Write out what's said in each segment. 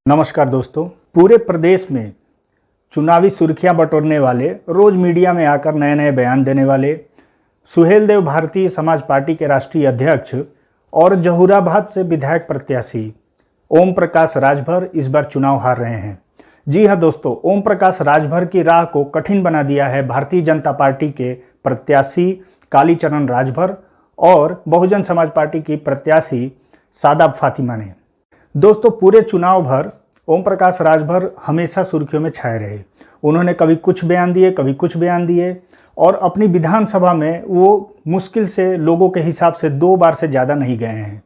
नमस्कार दोस्तों, पूरे प्रदेश में चुनावी सुर्खियां बटोरने वाले, रोज मीडिया में आकर नए नए बयान देने वाले सुहेलदेव भारतीय समाज पार्टी के राष्ट्रीय अध्यक्ष और जहूराबाद से विधायक प्रत्याशी ओम प्रकाश राजभर इस बार चुनाव हार रहे हैं। जी हां दोस्तों, ओम प्रकाश राजभर की राह को कठिन बना दिया है भारतीय जनता पार्टी के प्रत्याशी कालीचरण राजभर और बहुजन समाज पार्टी की प्रत्याशी सादाब फातिमा ने। दोस्तों, पूरे चुनाव भर ओम प्रकाश राजभर हमेशा सुर्खियों में छाए रहे। उन्होंने कभी कुछ बयान दिए, कभी कुछ बयान दिए और अपनी विधानसभा में वो मुश्किल से लोगों के हिसाब से 2 बार से ज़्यादा नहीं गए हैं।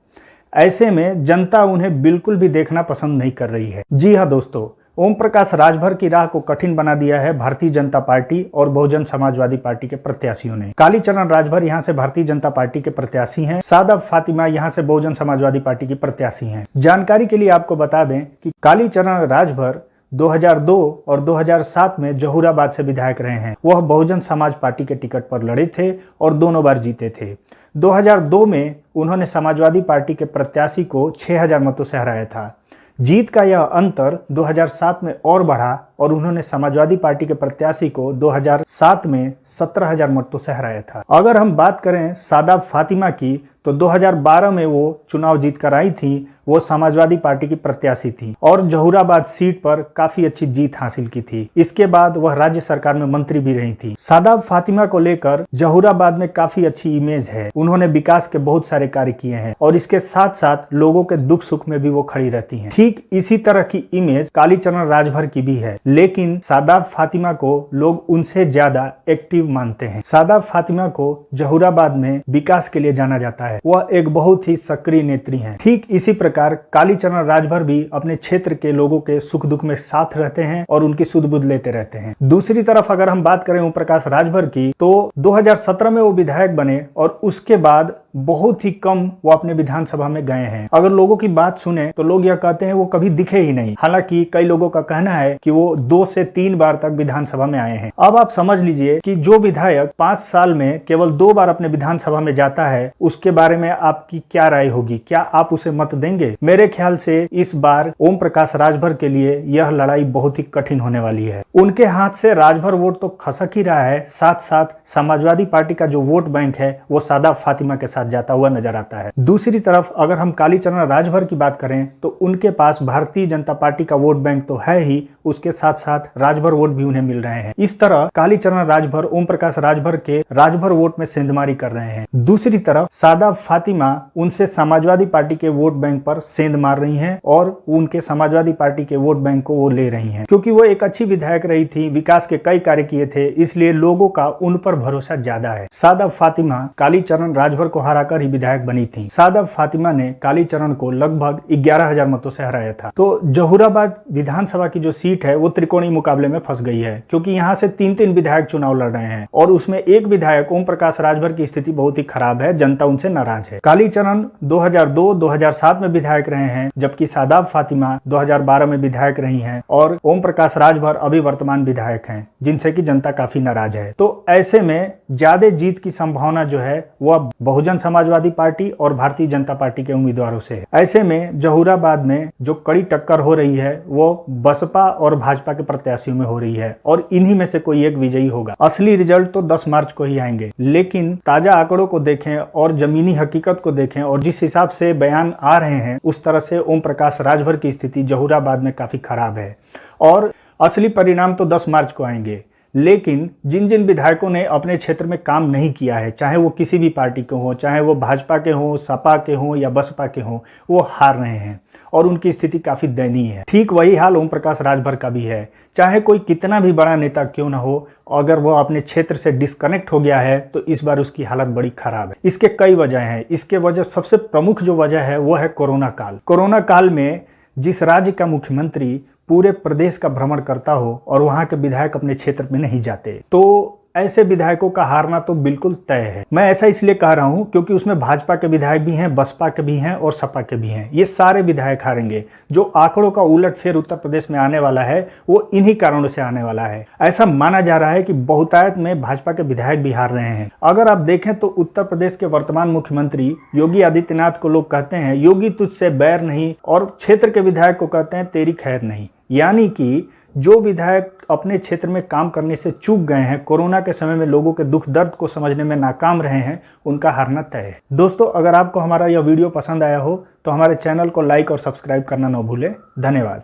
ऐसे में जनता उन्हें बिल्कुल भी देखना पसंद नहीं कर रही है। जी हाँ दोस्तों, ओम प्रकाश राजभर की राह को कठिन बना दिया है भारतीय जनता पार्टी और बहुजन समाजवादी पार्टी के प्रत्याशियों ने। कालीचरण राजभर यहां से भारतीय जनता पार्टी के प्रत्याशी हैं, सादाब फातिमा यहां से बहुजन समाजवादी पार्टी की प्रत्याशी हैं। जानकारी के लिए आपको बता दें कि कालीचरण राजभर 2002 और 2007 में जहूराबाद से विधायक रहे हैं। वह बहुजन समाज पार्टी के टिकट पर लड़े थे और दोनों बार जीते थे। 2002 में उन्होंने समाजवादी पार्टी के प्रत्याशी को 6000 मतों से हराया था। जीत का यह अंतर 2007 में और बढ़ा और उन्होंने समाजवादी पार्टी के प्रत्याशी को 2007 में 17000 मतों से हराया था। अगर हम बात करें सादाब फातिमा की, तो 2012 में वो चुनाव जीत कर आई थी। वो समाजवादी पार्टी की प्रत्याशी थी और जहूराबाद सीट पर काफी अच्छी जीत हासिल की थी। इसके बाद वह राज्य सरकार में मंत्री भी रही थी। सादाब फातिमा को लेकर जहूराबाद में काफी अच्छी इमेज है। उन्होंने विकास के बहुत सारे कार्य किए हैं और इसके साथ साथ लोगों के दुख सुख में भी वो खड़ी रहती हैं। ठीक इसी तरह की इमेज कालीचरण राजभर की भी है, लेकिन सादाब फातिमा को लोग उनसे ज्यादा एक्टिव मानते हैं। सादाब फातिमा को जहूराबाद में विकास के लिए जाना जाता है। वह एक बहुत ही सक्रिय नेत्री हैं। ठीक इसी प्रकार कालीचरण राजभर भी अपने क्षेत्र के लोगों के सुख दुख में साथ रहते हैं और उनकी सुध बुध लेते रहते हैं। दूसरी तरफ अगर हम बात करें ओम प्रकाश राजभर की, तो 2017 में वो विधायक बने और उसके बाद बहुत ही कम वो अपने विधानसभा में गए हैं। अगर लोगों की बात सुने तो लोग यह कहते हैं वो कभी दिखे ही नहीं। हालांकि कई लोगों का कहना है कि वो 2 से 3 बार तक विधानसभा में आए हैं। अब आप समझ लीजिए कि जो विधायक 5 साल में केवल 2 बार अपने विधानसभा में जाता है, उसके बारे में आपकी क्या राय होगी? क्या आप उसे मत देंगे? मेरे ख्याल से इस बार ओम प्रकाश राजभर के लिए यह लड़ाई बहुत ही कठिन होने वाली है। उनके हाथ से राजभर वोट तो खसक ही रहा है, साथ साथ समाजवादी पार्टी का जो वोट बैंक है वो सादाब फातिमा के साथ जाता हुआ नजर आता है। दूसरी तरफ अगर हम कालीचरण राजभर की बात करें तो उनके पास भारतीय जनता पार्टी का वोट बैंक तो है ही, उसके साथ साथ राजभर वोट भी उन्हें मिल रहे हैं। इस तरह कालीचरण राजभर ओम प्रकाश राजभर के राजभर वोट में सेंधमारी कर रहे हैं। दूसरी तरफ सादाब फातिमा उनसे समाजवादी पार्टी के वोट बैंक पर सेंध मार रही हैं और उनके समाजवादी पार्टी के वोट बैंक को वो ले रही हैं। क्योंकि वो एक अच्छी विधायक रही थी, विकास के कई कार्य किए थे, इसलिए लोगों का उन पर भरोसा ज्यादा है। सादाब फातिमा कालीचरण राजभर को हराकर ही विधायक बनी थी। सादाब फातिमा ने कालीचरण को लगभग 11000 मतों से हराया था। तो जहूराबाद विधानसभा की जो सीट है वो त्रिकोणीय मुकाबले में फंस गई है, क्योंकि यहाँ से 3-3 विधायक चुनाव लड़ रहे हैं और उसमें एक विधायक ओम प्रकाश राजभर की स्थिति बहुत ही खराब है। जनता उनसे नाराज है। कालीचरण 2002-2007 में विधायक रहे हैं, जबकि सादाब फातिमा 2012 में विधायक रही हैं और ओम प्रकाश राजभर अभी वर्तमान विधायक हैं, जिनसे कि जनता काफी नाराज है। तो ऐसे में ज्यादा जीत की संभावना जो है वह बहुजन समाजवादी पार्टी और भारतीय जनता पार्टी के उम्मीदवारों से है। ऐसे में जहूराबाद में जो कड़ी टक्कर हो रही है वो बसपा और भाजपा के प्रत्याशियों में हो रही है और इन्हीं में से कोई एक विजयी होगा। असली रिजल्ट तो 10 मार्च को ही आएंगे, लेकिन ताजा आंकड़ों को देखें और जमीनी हकीकत को देखें और जिस हिसाब से बयान आ रहे हैं उस तरह से ओम प्रकाश राजभर की स्थिति जहूराबाद में काफी खराब है और असली परिणाम तो 10 मार्च को आएंगे। लेकिन जिन जिन विधायकों ने अपने क्षेत्र में काम नहीं किया है, चाहे वो किसी भी पार्टी के हों, चाहे वो भाजपा के हों, सपा के हों या बसपा के हों, वो हार रहे हैं और उनकी स्थिति काफी दयनीय है। ठीक वही हाल ओम प्रकाश राजभर का भी है। चाहे कोई कितना भी बड़ा नेता क्यों ना हो, अगर वो अपने क्षेत्र से डिस्कनेक्ट हो गया है तो इस बार उसकी हालत बड़ी खराब है। इसके कई वजह हैं। इसके वजह सबसे प्रमुख जो वजह है वो है कोरोना काल। कोरोना काल में जिस राज्य का मुख्यमंत्री पूरे प्रदेश का भ्रमण करता हो और वहां के विधायक अपने क्षेत्र में नहीं जाते, तो ऐसे विधायकों का हारना तो बिल्कुल तय है। मैं ऐसा इसलिए कह रहा हूं क्योंकि उसमें भाजपा के विधायक भी हैं, बसपा के भी हैं और सपा के भी हैं। ये सारे विधायक हारेंगे। जो आंकड़ों का उलटफेर उत्तर प्रदेश में आने वाला है वो इन्हीं कारणों से आने वाला है। ऐसा माना जा रहा है कि बहुतायत में भाजपा के विधायक भी हार रहे हैं। अगर आप देखें तो उत्तर प्रदेश के वर्तमान मुख्यमंत्री योगी आदित्यनाथ को लोग कहते हैं योगी तुझसे बैर नहीं, और क्षेत्र के विधायक को कहते हैं तेरी खैर नहीं। यानी कि जो विधायक अपने क्षेत्र में काम करने से चूक गए हैं, कोरोना के समय में लोगों के दुख दर्द को समझने में नाकाम रहे हैं, उनका हारना तय है। दोस्तों, अगर आपको हमारा यह वीडियो पसंद आया हो तो हमारे चैनल को लाइक और सब्सक्राइब करना न भूलें। धन्यवाद।